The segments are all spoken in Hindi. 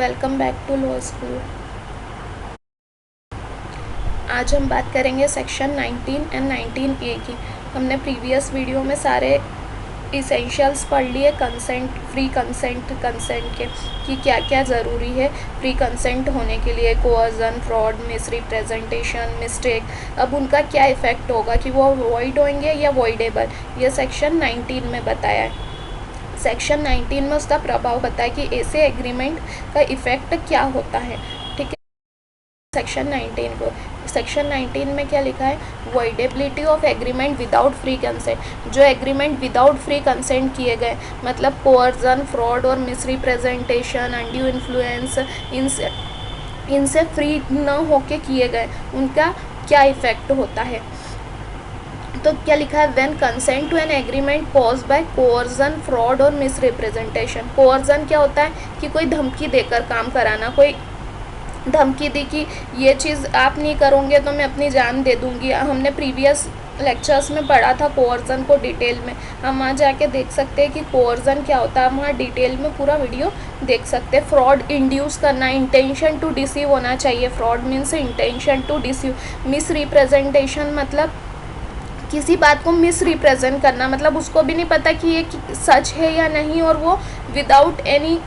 Welcome back to law school. आज हम बात करेंगे सेक्शन 19 एंड 19A की। हमने प्रीवियस वीडियो में सारे इसेंशियल्स पढ़ लिए कंसेंट, फ्री कंसेंट के कि क्या क्या ज़रूरी है फ्री कंसेंट होने के लिए, कोअर्जन, फ्रॉड, मिसरिप्रेजेंटेशन, मिस्टेक। अब उनका क्या इफ़ेक्ट होगा कि वो अवॉइड होंगे या वॉइडेबल, ये सेक्शन 19 में बताया है। सेक्शन 19 में उसका प्रभाव बताया कि ऐसे एग्रीमेंट का इफ़ेक्ट क्या होता है। ठीक है, सेक्शन 19 में क्या लिखा है? Voidability of agreement without free consent. जो एग्रीमेंट विदाउट फ्री कंसेंट किए गए, मतलब कोअर्जन, फ्रॉड और मिसरिप्रेजेंटेशन, अनड्यू इन्फ्लुएंस, इनसे फ्री न होके किए गए, उनका क्या इफ़ेक्ट होता है। तो क्या लिखा है? When consent to an agreement caused by coercion, fraud और मिसरिप्रेजेंटेशन। कोअर्जन क्या होता है कि कोई धमकी देकर काम कराना, कोई धमकी दी कि ये चीज़ आप नहीं करोगे तो मैं अपनी जान दे दूंगी। हमने प्रीवियस लेक्चर्स में पढ़ा था कोअर्जन को डिटेल में, हम वहाँ जाके देख सकते हैं कि कोअर्जन क्या होता है। हम वहाँ डिटेल में पूरा वीडियो देख सकते हैं। फ्रॉड, इंड्यूस करना, इंटेंशन टू डिसीव होना चाहिए। Fraud means intention to deceive. Misrepresentation मतलब किसी बात को मिस रिप्रेजेंट करना, मतलब उसको भी नहीं पता कि ये सच है या नहीं, और वो विदाउट एनी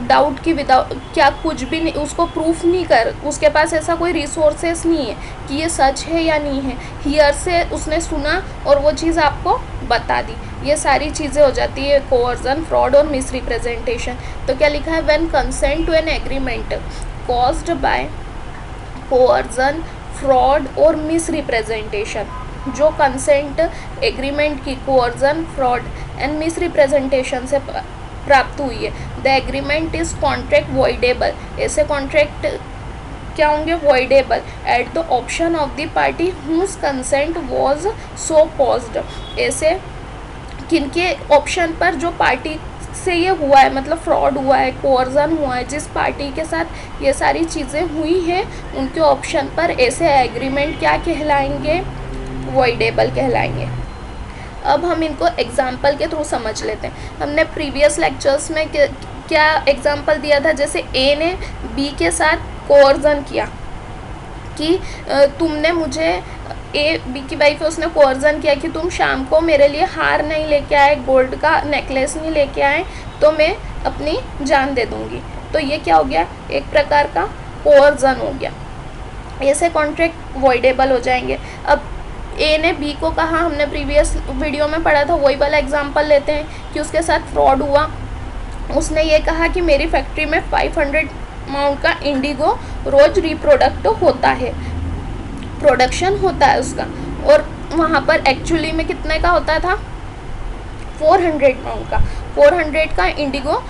डाउट की, विदाउट क्या कुछ भी नहीं, उसको प्रूफ नहीं कर, उसके पास ऐसा कोई रिसोर्सेस नहीं है कि ये सच है या नहीं है। हियर से उसने सुना और वो चीज़ आपको बता दी। ये सारी चीज़ें हो जाती है कोअर्जन, फ्रॉड और मिस रिप्रेजेंटेशन। तो क्या लिखा है? When consent to an agreement caused by coercion, fraud और मिसरिप्रेजेंटेशन। जो कंसेंट एग्रीमेंट की कोअर्जन, फ्रॉड एंड मिसरिप्रेजेंटेशन से प्राप्त हुई है, the agreement is contract voidable. ऐसे कॉन्ट्रैक्ट क्या होंगे? Voidable at the option of the party whose consent was so caused. ऐसे किनके ऑप्शन पर? जो पार्टी से ये हुआ है, मतलब फ्रॉड हुआ है, कोअर्जन हुआ है, जिस पार्टी के साथ ये सारी चीज़ें हुई हैं, उनके ऑप्शन पर ऐसे एग्रीमेंट क्या कहलाएंगे? वॉइडेबल कहलाएंगे। अब हम इनको एग्जाम्पल के थ्रू समझ लेते हैं। हमने प्रीवियस लेक्चर्स में क्या एग्जाम्पल दिया था? जैसे ए ने बी के साथ कोअर्जन किया कि तुमने मुझे, ए बी की वाइफ है, उसने कोअर्जन किया कि तुम शाम को मेरे लिए हार नहीं लेके आए, गोल्ड का नेकलेस नहीं लेके आए, तो मैं अपनी जान दे दूंगी। तो ये क्या हो गया? एक प्रकार का कोअर्जन हो गया। ऐसे कॉन्ट्रैक्ट वॉइडेबल हो जाएंगे। अब ए ने बी को कहा, हमने प्रीवियस वीडियो में पढ़ा था, वही वाला एग्जाम्पल लेते हैं कि उसके साथ फ्रॉड हुआ। उसने ये कहा कि मेरी फैक्ट्री में 500 अमाउंट का इंडिगो रोज रिप्रोडक्ट होता है, प्रोडक्शन होता है उसका, और वहाँ पर एक्चुअली में कितने का होता था? 400 अमाउंट का, 400 का इंडिगो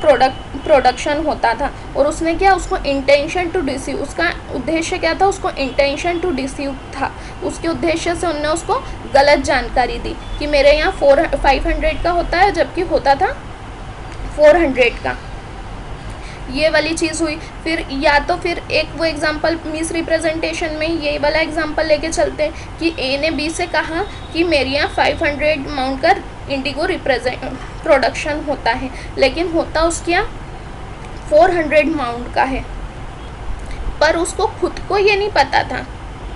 प्रोडक्शन होता था। और उसने क्या, उसको इंटेंशन टू डिसीव, उसका उद्देश्य क्या था? उसको इंटेंशन टू डिसीव था। उसके उद्देश्य से उन्होंने उसको गलत जानकारी दी कि मेरे यहाँ 500 का होता है, जबकि होता था 400 का। ये वाली चीज़ हुई। फिर या तो फिर एक वो एग्जांपल मिस रिप्रेजेंटेशन में ये वाला एग्जांपल लेके चलते हैं कि ए ने बी से कहा कि मेरे यहाँ 500 अमाउंट का इंडिगो प्रोडक्शन होता है, लेकिन होता उसके यहाँ 400 अमाउंट का है। पर उसको खुद को ये नहीं पता था,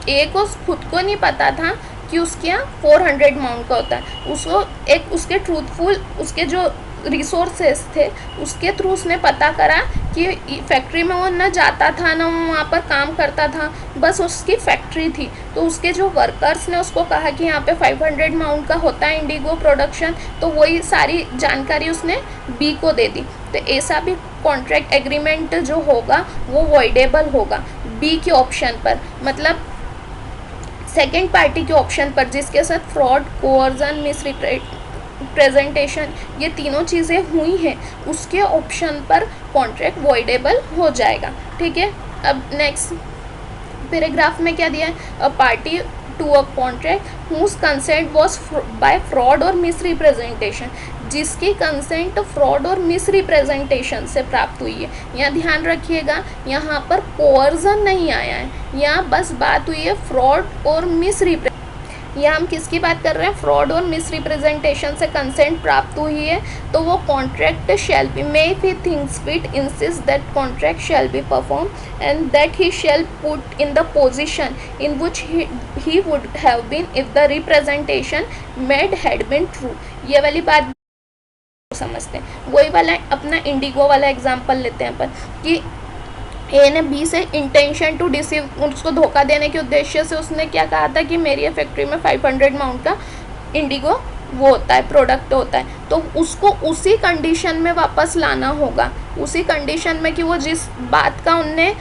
ए को खुद को नहीं पता था कि उसके यहाँ 400 अमाउंट का होता है। उसको एक उसके ट्रूथफुल, उसके जो रिसोर्सेस थे उसके थ्रू उसने पता करा कि फैक्ट्री में वो ना जाता था ना वहाँ पर काम करता था, बस उसकी फैक्ट्री थी। तो उसके जो वर्कर्स ने उसको कहा कि यहाँ पे 500 अमाउंट का होता है इंडिगो प्रोडक्शन, तो वही सारी जानकारी उसने बी को दे दी। तो ऐसा भी कॉन्ट्रैक्ट एग्रीमेंट जो होगा वो वॉइडेबल होगा बी के ऑप्शन पर, मतलब सेकेंड पार्टी के ऑप्शन पर, जिसके साथ फ्रॉड, कोअर्जन, मिसरिप्रेजेंटेशन ये तीनों चीज़ें हुई हैं, उसके ऑप्शन पर कॉन्ट्रैक्ट वॉइडेबल हो जाएगा। ठीक है। अब नेक्स्ट पैराग्राफ में क्या दिया है? A party to a contract whose consent was by fraud और मिसरिप्रेजेंटेशन, जिसकी कंसेंट फ्रॉड और मिसरिप्रेजेंटेशन से प्राप्त हुई है। यहाँ ध्यान रखिएगा, यहाँ पर कोअर्जन नहीं आया है, यहाँ बस बात हुई है फ्रॉड और या हम किसकी बात कर रहे हैं, फ्रॉड और मिस रिप्रेजेंटेशन से कंसेंट प्राप्त हुई है तो वो contract shall be, may if he thinks fit insist that contract shall be perform and that he shall put in the position in which he would have been if the representation made had been true. ये वाली बात समझते हैं। वही वाला अपना इंडिगो वाला एग्जाम्पल लेते हैं अपन कि ए ने बी से इंटेंशन टू डिसीव, उसको धोखा देने के उद्देश्य से उसने क्या कहा था कि मेरी ये फैक्ट्री में 500 माउंट का इंडिगो वो होता है, प्रोडक्ट होता है, तो उसको उसी कंडीशन में वापस लाना होगा, उसी कंडीशन में कि वो जिस बात का उनने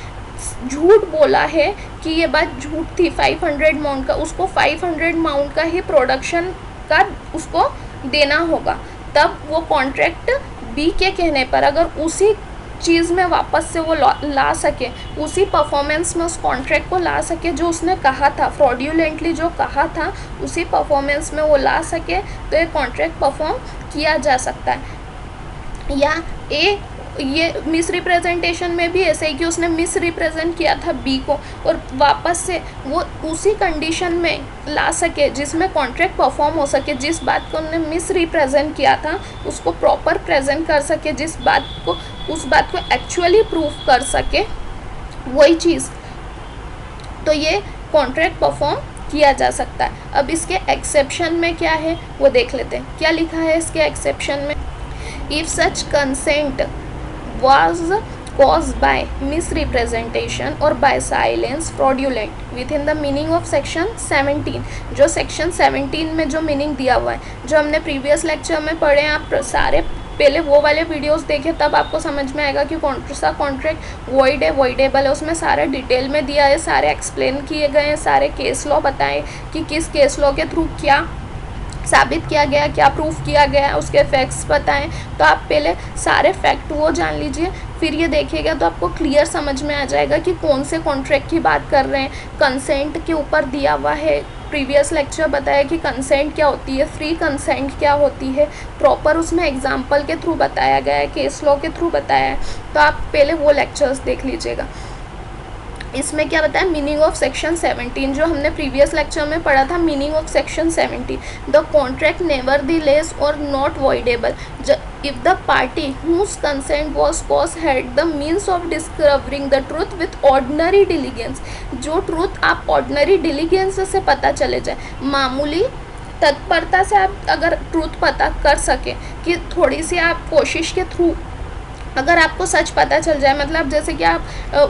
झूठ बोला है कि ये बात झूठ थी 500 माउंट का, उसको 500 माउंट का ही प्रोडक्शन का उसको देना होगा। तब वो कॉन्ट्रैक्ट बी के कहने पर अगर उसी चीज़ में वापस से वो ला सके, उसी परफॉर्मेंस में उस कॉन्ट्रैक्ट को ला सके जो उसने कहा था, फ्रॉड्यूलेंटली जो कहा था उसी परफॉर्मेंस में वो ला सके, तो ये कॉन्ट्रैक्ट परफॉर्म किया जा सकता है। या ए ये मिस रिप्रेजेंटेशन में भी ऐसे ही कि उसने मिस रिप्रेजेंट किया था बी को और वापस से वो उसी कंडीशन में ला सके जिसमें कॉन्ट्रैक्ट परफॉर्म हो सके, जिस बात को उन्होंने मिस रिप्रेजेंट किया था उसको प्रॉपर प्रेजेंट कर सके, जिस बात को उस बात को एक्चुअली प्रूफ कर सके वही चीज़, तो ये कॉन्ट्रैक्ट परफॉर्म किया जा सकता है। अब इसके एक्सेप्शन में क्या है वो देख लेते हैं। क्या लिखा है इसके एक्सेप्शन में, if such consent was caused by misrepresentation or by silence fraudulent within the meaning of section 17, जो सेक्शन 17 में जो मीनिंग दिया हुआ है, जो हमने प्रीवियस लेक्चर में पढ़े हैं, आप सारे पहले वो वाले वीडियोस देखें तब आपको समझ में आएगा कि कौन सा कॉन्ट्रैक्ट वॉइड है, वॉइडेबल है, उसमें सारा डिटेल में दिया है, सारे एक्सप्लेन किए गए हैं, सारे केस लॉ बताएं कि किस केस लॉ के थ्रू क्या साबित किया गया, क्या प्रूफ किया गया, उसके फैक्ट्स बताएं। तो आप पहले सारे फैक्ट वो जान लीजिए, फिर ये देखिएगा तो आपको क्लियर समझ में आ जाएगा कि कौन से कॉन्ट्रैक्ट की बात कर रहे हैं। कंसेंट के ऊपर दिया हुआ है, प्रीवियस लेक्चर बताया कि कंसेंट क्या होती है, फ्री कंसेंट क्या होती है, प्रॉपर उसमें एग्जाम्पल के थ्रू बताया गया है, केस लॉ के थ्रू बताया है, तो आप पहले वो लेक्चर्स देख लीजिएगा। इसमें क्या बताया, मीनिंग ऑफ सेक्शन 17 जो हमने प्रीवियस लेक्चर में पढ़ा था, meaning of section 17, the contract nevertheless और not voidable if the party whose consent was caused had the means of discovering the truth with ordinary diligence, जो ट्रूथ आप ऑर्डिनरी डिलीजेंस से पता चले जाए, मामूली तत्परता से आप अगर ट्रूथ पता कर सके, कि थोड़ी सी आप कोशिश के थ्रू अगर आपको सच पता चल जाए, मतलब जैसे कि आप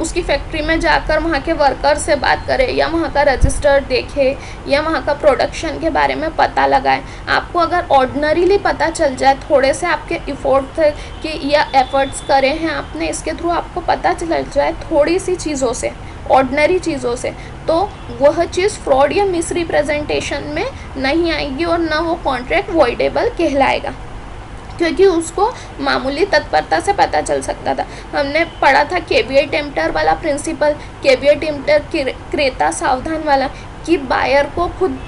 उसकी फैक्ट्री में जाकर वहाँ के वर्कर से बात करें या वहाँ का रजिस्टर देखें या वहाँ का प्रोडक्शन के बारे में पता लगाएं, आपको अगर ऑर्डिनरीली पता चल जाए, थोड़े से आपके इफोर्ट थे कि या एफर्ट्स करे हैं आपने, इसके थ्रू आपको पता चल जाए थोड़ी सी चीज़ों से, ऑर्डिनरी चीज़ों से, तो वह चीज़ फ्रॉड या मिस रिप्रेजेंटेशन में नहीं आएगी और ना वो कॉन्ट्रैक्ट वॉइडेबल कहलाएगा, क्योंकि उसको मामूली तत्परता से पता चल सकता था। हमने पढ़ा था केविएट टेम्पटर वाला प्रिंसिपल, केविएट टेम्पटर क्रेता सावधान वाला, कि बायर को खुद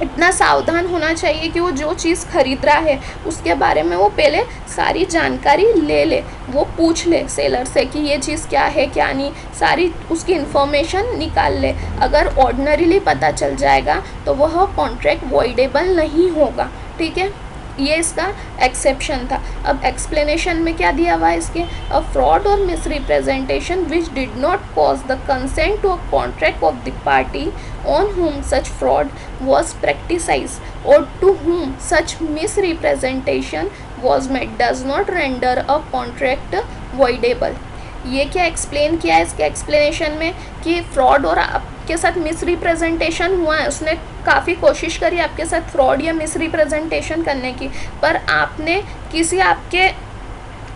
इतना सावधान होना चाहिए कि वो जो चीज़ खरीद रहा है उसके बारे में वो पहले सारी जानकारी ले ले, वो पूछ ले सेलर से कि ये चीज़ क्या है क्या नहीं, सारी उसकी इन्फॉर्मेशन निकाल ले। अगर ऑर्डिनरीली पता चल जाएगा तो वह कॉन्ट्रैक्ट वॉइडेबल नहीं होगा, ठीक है। ये इसका एक्सेप्शन था। अब एक्सप्लेनेशन में क्या दिया हुआ है इसके, अ फ्रॉड और mis representation which did not cause the consent to a contract of the party on whom such fraud was practiced or to whom such misrepresentation was made does not render a contract voidable। ये क्या एक्सप्लेन किया है इसके एक्सप्लेनेशन में कि फ्रॉड और आपके साथ मिस रिप्रेजेंटेशन हुआ है, उसने काफ़ी कोशिश करी आपके साथ फ्रॉड या मिस रिप्रेजेंटेशन करने की, पर आपने किसी आपके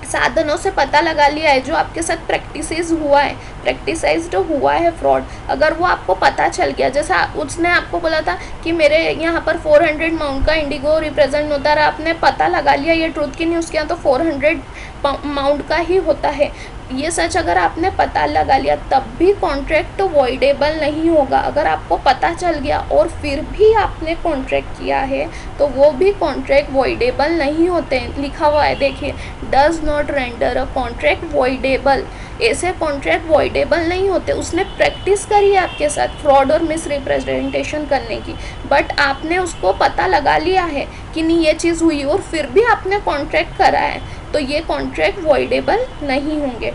साधनों से पता लगा लिया है, जो आपके साथ प्रैक्टिसाइज्ड हुआ है फ्रॉड, अगर वो आपको पता चल गया, जैसा उसने आपको बोला था कि मेरे यहाँ पर 400 माउंट का इंडिगो रिप्रेजेंट होता रहा, आपने पता लगा लिया ये ट्रूथ की नहीं, उसके यहाँ तो 400 माउंट का ही होता है, ये सच अगर आपने पता लगा लिया तब भी कॉन्ट्रैक्ट वॉइडेबल नहीं होगा। अगर आपको पता चल गया और फिर भी आपने कॉन्ट्रैक्ट किया है तो वो भी कॉन्ट्रैक्ट वॉइडेबल नहीं होते हैं। लिखा हुआ है देखिए, does not render a contract voidable. ऐसे कॉन्ट्रैक्ट वॉइडेबल नहीं होते। उसने प्रैक्टिस करी है आपके साथ फ्रॉड और मिस रिप्रेजेंटेशन करने की, बट आपने उसको पता लगा लिया है कि नहीं ये चीज़ हुई और फिर भी आपने कॉन्ट्रैक्ट करा है, तो ये कॉन्ट्रैक्ट वॉइडेबल नहीं होंगे।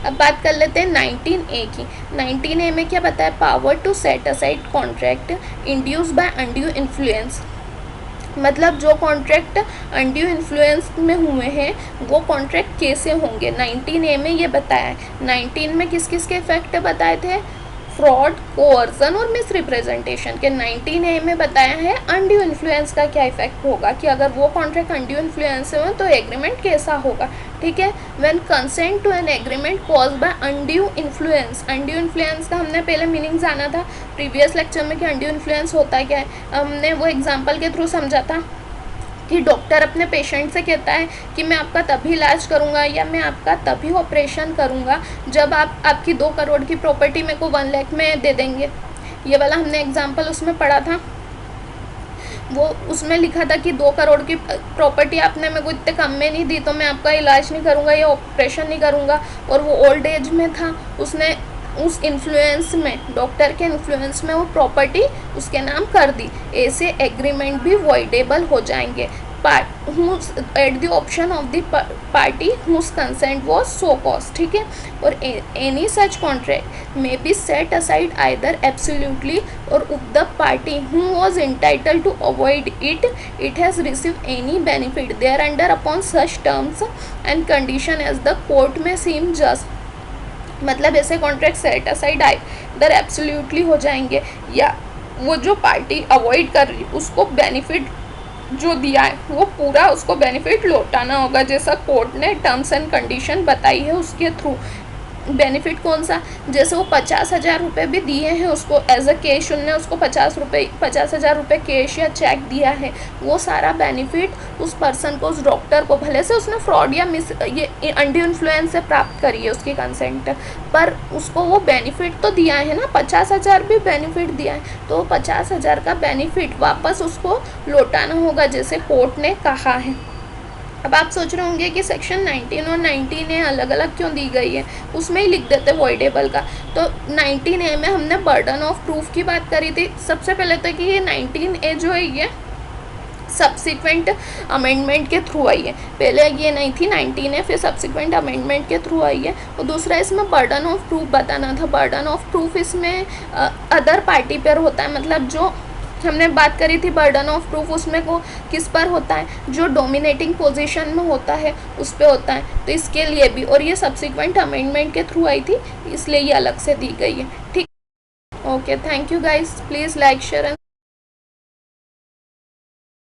अब बात कर लेते हैं 19A की। 19A में क्या बताया, power to set aside contract induced by undue influence. मतलब जो कॉन्ट्रैक्ट अनड्यू इन्फ्लुएंस में हुए हैं वो कॉन्ट्रैक्ट कैसे होंगे, 19A में ये बताया है। 19 में किस किस के इफेक्ट बताए थे, फ्रॉड, कोअर्जन और मिस रिप्रेजेंटेशन के। 19A में बताया है अनड्यू इन्फ्लुएंस का क्या इफेक्ट होगा, कि अगर वो कॉन्ट्रैक्ट अनड्यू इन्फ्लुएंस हो तो एग्रीमेंट कैसा होगा। ठीक है, when consent to an agreement cause by undue influence. Undue influence का हमने पहले मीनिंग जाना था प्रीवियस लेक्चर में कि अनड्यू इन्फ्लुएंस होता क्या है। हमने वो एग्जाम्पल के थ्रू समझा था कि डॉक्टर अपने पेशेंट से कहता है कि मैं आपका तभी इलाज करूंगा या मैं आपका तभी ऑपरेशन करूंगा जब आप आपकी 2 करोड़ की प्रॉपर्टी मेरे को 1 लाख में दे देंगे। ये वाला हमने एग्जाम्पल उसमें पढ़ा था। वो उसमें लिखा था कि 2 करोड़ की प्रॉपर्टी आपने मेरे को इतने कम में नहीं दी तो मैं आपका इलाज नहीं करूँगा या ऑपरेशन नहीं करूँगा। और वो ओल्ड एज में था, उसने उस इन्फ्लुएंस में, डॉक्टर के इन्फ्लुएंस में वो प्रॉपर्टी उसके नाम कर दी। ऐसे एग्रीमेंट भी वॉइडेबल हो जाएंगे at the option of the party whose consent was so caused. ठीक है, और any such contract may be set aside either absolutely or if the party who was entitle to avoid it has receive any benefit thereunder upon such terms and condition as the court may seem just. मतलब ऐसे contract set aside either absolutely हो जाएंगे, या वो जो पार्टी अवॉइड कर रही उसको बेनिफिट जो दिया है वो पूरा उसको बेनिफिट लौटाना होगा, जैसा कोर्ट ने टर्म्स एंड कंडीशन बताई है उसके थ्रू। बेनिफिट कौन सा, जैसे वो 50,000 रुपये भी दिए हैं उसको एज अ कैश, उनने उसको 50,000 रुपये कैश या चेक दिया है, वो सारा बेनिफिट उस पर्सन को, उस डॉक्टर को, भले से उसने फ्रॉड या मिस ये अनड्यू इन्फ्लुएंस से प्राप्त करी है उसकी कंसेंट, पर उसको वो बेनिफिट तो दिया है ना, 50,000 भी बेनिफिट दिया है, तो 50,000 का बेनिफिट वापस उसको लौटाना होगा जैसे कोर्ट ने कहा है। अब आप सोच रहे होंगे कि सेक्शन 19 और 19A अलग अलग क्यों दी गई है, उसमें ही लिख देते वॉइडेबल का। तो 19A में हमने बर्डन ऑफ प्रूफ की बात करी थी। सबसे पहले तो कि ये 19A जो है ये सब्सिक्वेंट अमेंडमेंट के थ्रू आई है, पहले ये नहीं थी 19A, फिर सब्सिक्वेंट अमेंडमेंट के थ्रू आई है। और दूसरा इसमें बर्डन ऑफ प्रूफ बताना था। बर्डन ऑफ प्रूफ इसमें अदर पार्टी पर होता है, मतलब जो हमने बात करी थी बर्डन ऑफ प्रूफ, उसमें को किस पर होता है, जो डोमिनेटिंग पोजीशन में होता है उस पर होता है। तो इसके लिए भी, और ये सब्सिक्वेंट अमेंडमेंट के थ्रू आई थी इसलिए ये अलग से दी गई है। ठीक, okay, thank you guys, please like share and